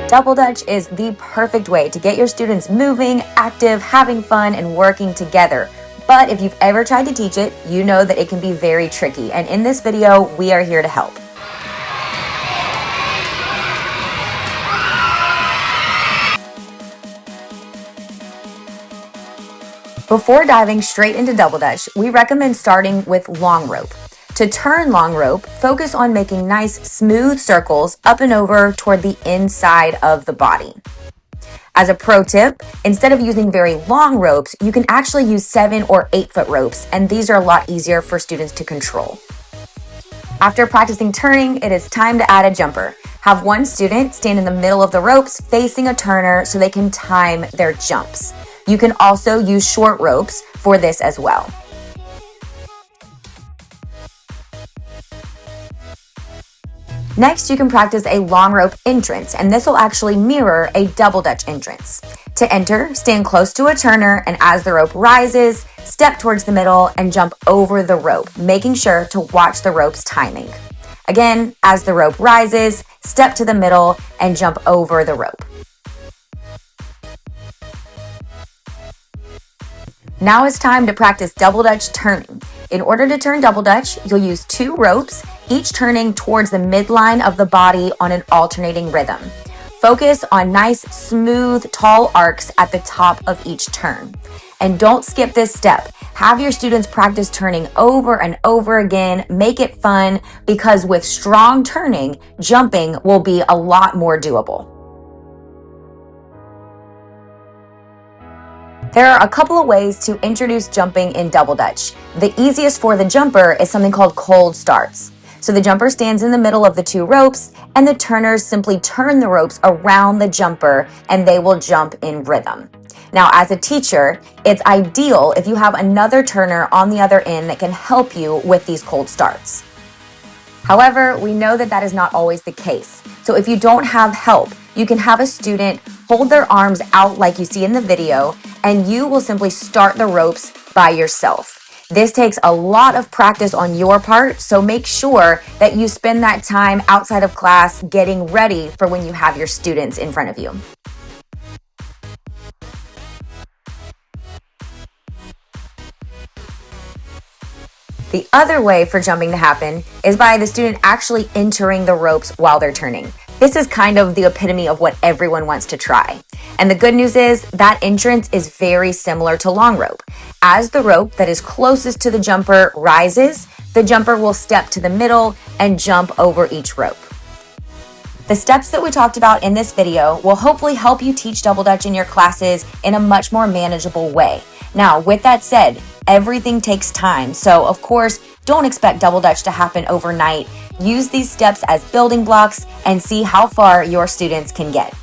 Double Dutch is the perfect way to get your students moving, active, having fun, and working together. But if you've ever tried to teach it, you know that it can be very tricky. And in this video, we are here to help. Before diving straight into Double Dutch, we recommend starting with long rope. To turn long rope, focus on making nice, smooth circles up and over toward the inside of the body. As a pro tip, instead of using very long ropes, you can actually use 7 or 8 foot ropes, and these are a lot easier for students to control. After practicing turning, it is time to add a jumper. Have one student stand in the middle of the ropes facing a turner so they can time their jumps. You can also use short ropes for this as well. Next, you can practice a long rope entrance, and this will actually mirror a double Dutch entrance. To enter, stand close to a turner, and as the rope rises, step towards the middle and jump over the rope, making sure to watch the rope's timing. Again, as the rope rises, step to the middle and jump over the rope. Now it's time to practice double Dutch turning. In order to turn double Dutch, you'll use 2 ropes, each turning towards the midline of the body on an alternating rhythm. Focus on nice, smooth, tall arcs at the top of each turn. And don't skip this step. Have your students practice turning over and over again. Make it fun, because with strong turning, jumping will be a lot more doable. There are a couple of ways to introduce jumping in double Dutch. The easiest for the jumper is something called cold starts. So the jumper stands in the middle of the 2 ropes, and the turners simply turn the ropes around the jumper, and they will jump in rhythm. Now, as a teacher, it's ideal if you have another turner on the other end that can help you with these cold starts. However, we know that that is not always the case. So if you don't have help, you can have a student hold their arms out like you see in the video, and you will simply start the ropes by yourself. This takes a lot of practice on your part, so make sure that you spend that time outside of class getting ready for when you have your students in front of you. The other way for jumping to happen is by the student actually entering the ropes while they're turning. This is kind of the epitome of what everyone wants to try. And the good news is that entrance is very similar to long rope. As the rope that is closest to the jumper rises, the jumper will step to the middle and jump over each rope. The steps that we talked about in this video will hopefully help you teach double Dutch in your classes in a much more manageable way. Now, with that said, everything takes time. So of course, don't expect double Dutch to happen overnight. Use these steps as building blocks and see how far your students can get.